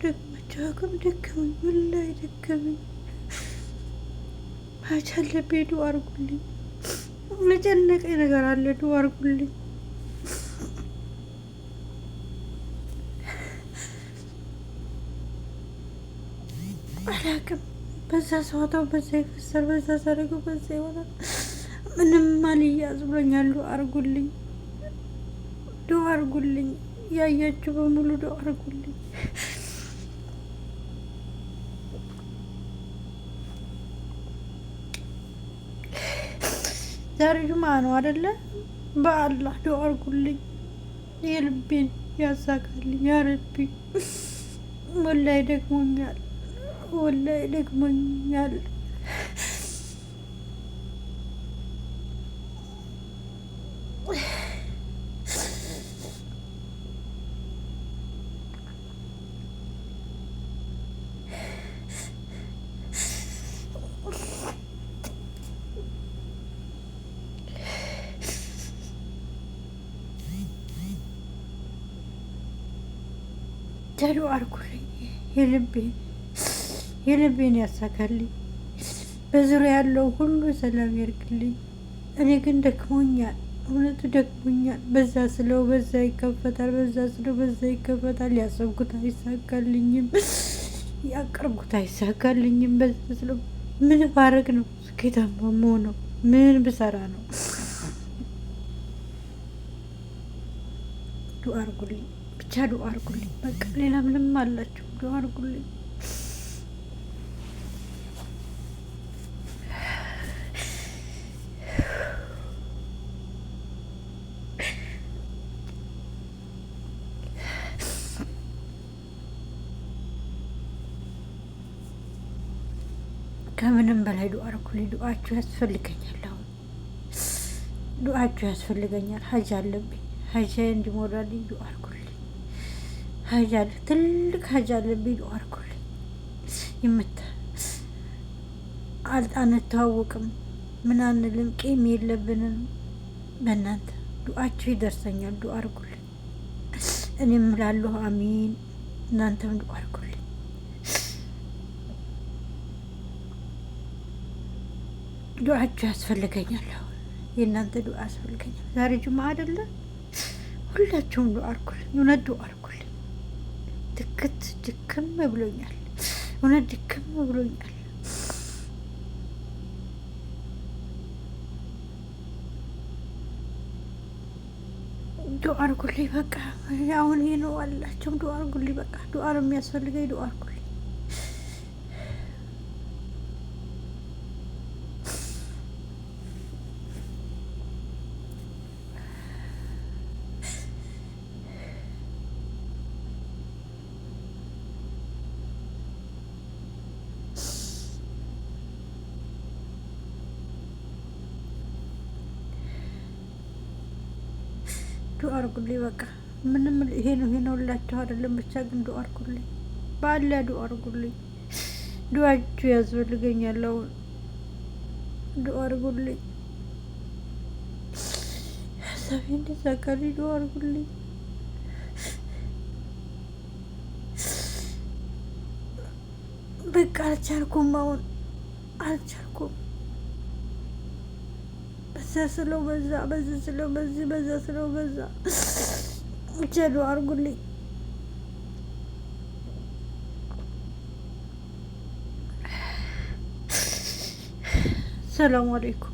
ደግማቸው አቅም ደከመኝ፣ ወላሂ ደከመኝ። ሀጅ አለብኝ ዱአ አድርጉልኝ። የጨነቀኝ ነገር አለ ዱአ አድርጉልኝ። አላቅም በዛ ሰዋታው በዛ ይፈሳል፣ በዛ ሳረገው በዛ ይሆናል። ምንም አልያዝ ብሎኛል። ዱአ አድርጉልኝ፣ ዱአ አድርጉልኝ። ያያችሁ በሙሉ ዱአ አድርጉልኝ። ዛሬ ጁማ ነው አይደለ? በአላህ ዱአ አድርጉልኝ። የልቤን ያሳካልኝ ያ ረቢ። ወላሂ ደክሞኛል፣ ወላሂ ደክሞኛል። ዱአ አድርጉልኝ። የልቤን ያሳካልኝ። በዙሪያ ያለው ሁሉ ሰላም ያርግልኝ። እኔ ግን ደክሞኛል፣ እውነቱ ደክሞኛል። በዛ ስለው በዛ ይከፈታል፣ በዛ ስለው በዛ ይከፈታል። ያሰብኩት አይሳካልኝም፣ ያቀርብኩት አይሳካልኝም። በዛ ስለው ምን ባረግ ነው ስኬታማ መሆነው? ምን ብሰራ ነው? ዱአ አድርጉልኝ ብቻ ዱአ አድርጉልኝ። በቃ ሌላ ምንም አላችሁ? ዱአ አድርጉልኝ። ከምንም በላይ ዱአ አድርጉልኝ። ዱአችሁ ያስፈልገኛል። አሁን ዱአችሁ ያስፈልገኛል። ሀጅ አለብኝ። ሀጅ እንዲሞላልኝ ዱአ አድርጉልኝ። ሀጅ አለ፣ ትልቅ ሀጅ አለብኝ። ዱአ አድርጉልኝ። አንተዋወቅም፣ ምን አንልም፣ ቂም የለብንም። በእናንተ ዱአችሁ ይደርሰኛል። ዱአ አድርጉልኝ። እኔም እላለሁ አሚን። እናንተም ዱአ አድርጉልኝ። ዱአችሁ ያስፈልገኛል። አሁን የእናንተ ዱአ ያስፈልገኛል። ዛሬ ጁማ አይደለ? ሁላችሁም ዱአ አድርጉልኝ። እውነት ዱአ አድርጉልኝ። ድክም ብሎኛል። እውነት ድክም ብሎኛል። ዱአ አድርጉልኝ። በቃ አሁን ይሄ ነው አላችሁም። ዱአ አድርጉልኝ። በቃ ዱአ ነው የሚያስፈልገኝ። ዱአ አድርጉልኝ። ዱአ አድርጉልኝ። በቃ ምንም ይሄ ነው ላችሁ አይደለም። ብቻ ግን ዱአ አድርጉልኝ። ባለ ዱአ አድርጉልኝ። ዱአችሁ ያስፈልገኛል። አሁን ዱአ አድርጉልኝ። ሀሳቤ እንዲሳካልኝ ዱአ አድርጉልኝ። በቃ አልቻልኩም። አሁን አልቻልኩም። በዛ ስለው በዛ፣ በዚህ ስለው በዚህ፣ በዛ ስለው በዛ። ብቻ ዱአ አድርጉልኝ። ሰላም አለይኩም።